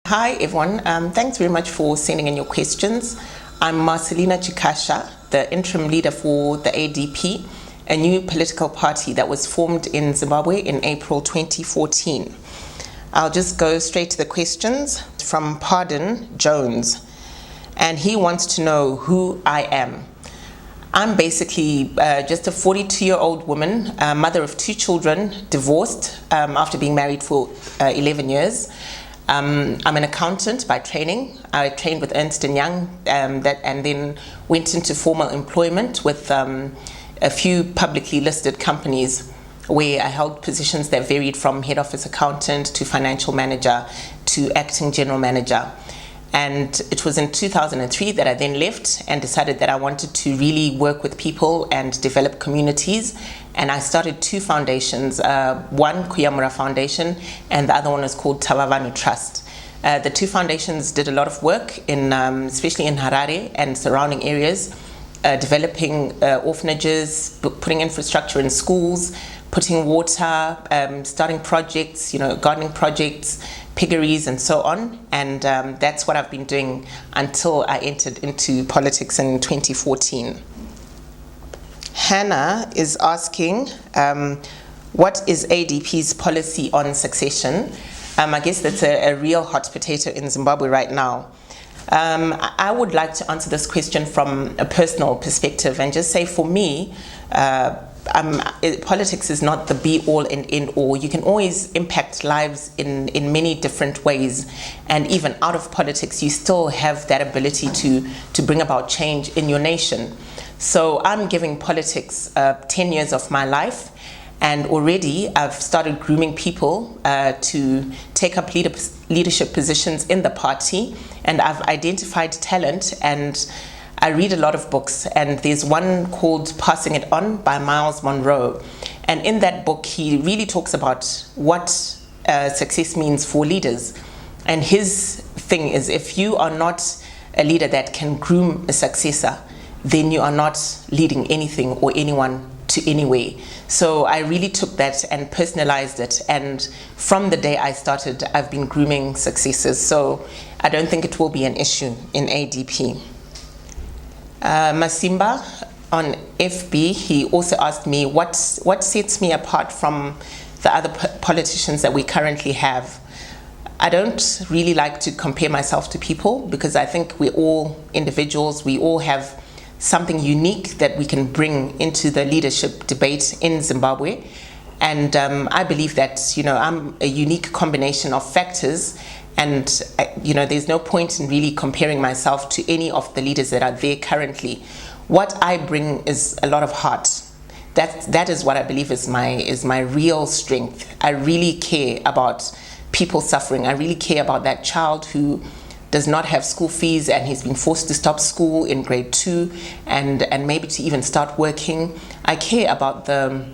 Hi everyone, thanks very much for sending in your questions. I'm Marcellina Chikasha, the interim leader for the ADP, a new political party that was formed in Zimbabwe in April 2014. I'll just go straight to the questions from Pardon Jones, and he wants to know who I am. I'm basically just a 42-year-old woman, mother of 2 children, divorced after being married for 11 years. I'm an accountant by training. I trained with Ernst & Young and then went into formal employment with a few publicly listed companies where I held positions that varied from head office accountant to financial manager to acting general manager. And it was in 2003 that I then left and decided that I wanted to really work with people and develop communities. And I started 2 foundations, one Kuyamura Foundation and the other one is called Tavavanu Trust. The 2 foundations did a lot of work, especially in Harare and surrounding areas, developing orphanages, putting infrastructure in schools, putting water, starting projects, gardening projects, piggeries and so on, and that's what I've been doing until I entered into politics in 2014. Hannah is asking, what is ADP's policy on succession? I guess that's a real hot potato in Zimbabwe right now. I would like to answer this question from a personal perspective and just say, for me, politics is not the be-all and end-all. You can always impact lives in many different ways, and even out of politics you still have that ability to bring about change in your nation. So I'm giving politics 10 years of my life, and already I've started grooming people to take up leadership positions in the party, and I've identified talent, and I read a lot of books, and there's one called Passing It On by Miles Monroe. And in that book, he really talks about what success means for leaders. And his thing is, if you are not a leader that can groom a successor, then you are not leading anything or anyone to anywhere. So I really took that and personalized it. And from the day I started, I've been grooming successors. So I don't think it will be an issue in ADP. Masimba on FB, he also asked me what sets me apart from the other politicians that we currently have. I don't really like to compare myself to people, because I think we're all individuals. We all have something unique that we can bring into the leadership debate in Zimbabwe. And I believe that I'm a unique combination of factors. And there's no point in really comparing myself to any of the leaders that are there currently. What I bring is a lot of heart. That is what I believe is my real strength. I really care about people suffering. I really care about that child who does not have school fees and he's been forced to stop school in grade 2 and maybe to even start working. I care about the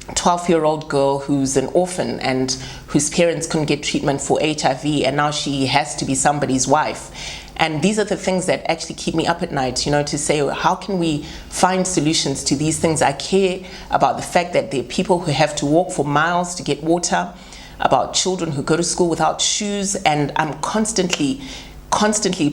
12-year-old girl who's an orphan and whose parents couldn't get treatment for HIV, and now she has to be somebody's wife. And these are the things that actually keep me up at night, to say, how can we find solutions to these things? I care about the fact that there are people who have to walk for miles to get water, about children who go to school without shoes, and I'm constantly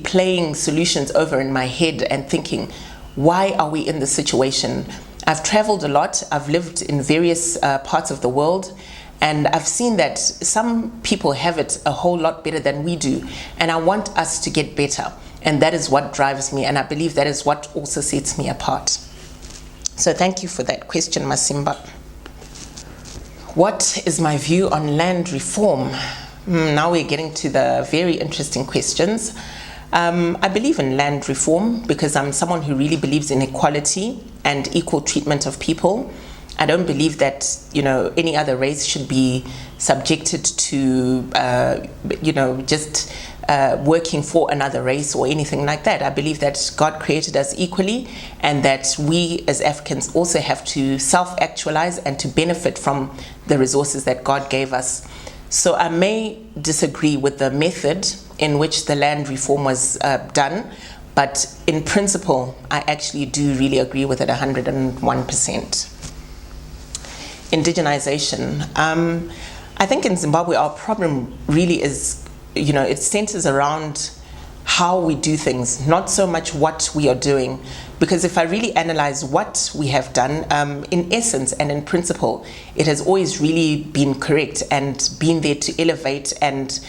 playing solutions over in my head and thinking, why are we in this situation? I've traveled a lot. I've lived in various parts of the world, and I've seen that some people have it a whole lot better than we do, and I want us to get better, and that is what drives me, and I believe that is what also sets me apart. So thank you for that question, Masimba. What is my view on land reform? Now we're getting to the very interesting questions. I believe in land reform because I'm someone who really believes in equality and equal treatment of people. I don't believe that any other race should be subjected to just working for another race or anything like that. I believe that God created us equally, and that we as Africans also have to self-actualize and to benefit from the resources that God gave us. So I may disagree with the method in which the land reform was done, but in principle, I actually do really agree with it 101%. Indigenization. I think in Zimbabwe, our problem really is it centers around how we do things, not so much what we are doing. Because if I really analyze what we have done, in essence and in principle, it has always really been correct and been there to elevate and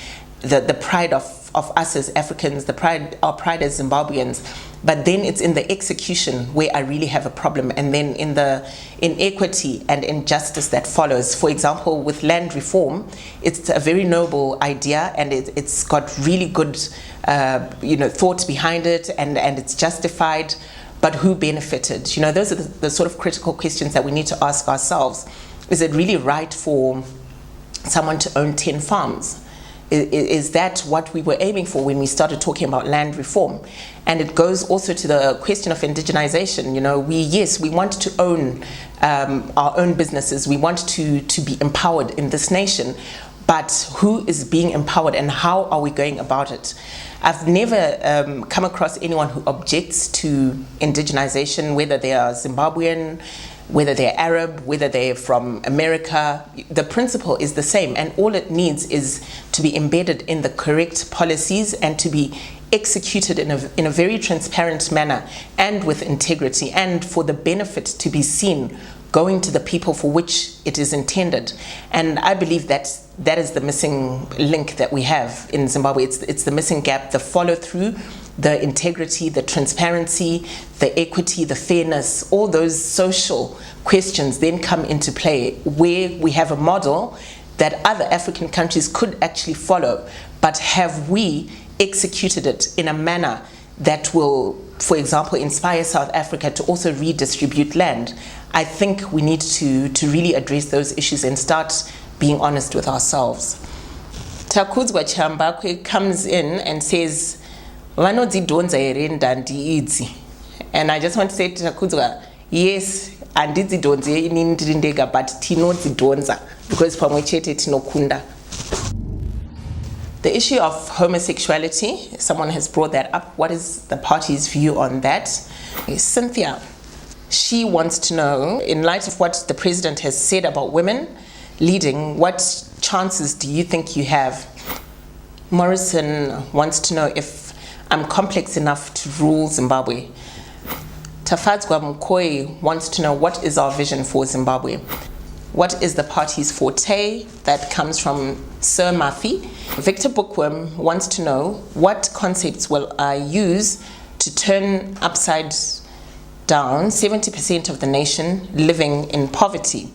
the pride of us as Africans, our pride as Zimbabweans. But then it's in the execution where I really have a problem, and then in the inequity and injustice that follows. For example, with land reform, it's a very noble idea, and it's got really good thought behind it, and it's justified. But who benefited? Those are the sort of critical questions that we need to ask ourselves. Is it really right for someone to own 10 farms? Is that what we were aiming for when we started talking about land reform? And it goes also to the question of indigenization. We want to own our own businesses. We want to be empowered in this nation. But who is being empowered, and how are we going about it? I've never come across anyone who objects to indigenization, whether they are Zimbabwean, whether they're Arab, whether they're from America. The principle is the same, and all it needs is to be embedded in the correct policies and to be executed in a very transparent manner and with integrity, and for the benefit to be seen going to the people for which it is intended. And I believe that is the missing link that we have in Zimbabwe. It's the missing gap, the follow through, the integrity, the transparency, the equity, the fairness. All those social questions then come into play, where we have a model that other African countries could actually follow. But have we executed it in a manner that will, for example, inspire South Africa to also redistribute land? I think we need to really address those issues and start being honest with ourselves. Takudzwa Chambakwe comes in and says, "Vanodzidonza here ndandi idzi." And I just want to say to Takudzwa, yes, andidzidonze inini ndiri ndega, but tinodzidonza because pamwe chete tinokunda. The issue of homosexuality, someone has brought that up. What is the party's view on that? Cynthia, she wants to know, in light of what the president has said about women leading, what chances do you think you have? Morrison wants to know if I'm complex enough to rule Zimbabwe. Tafadzwa Mkoi wants to know, what is our vision for Zimbabwe? What is the party's forte? That comes from Sir Mafi. Victor Bookworm wants to know, what concepts will I use to turn upside down 70% of the nation living in poverty?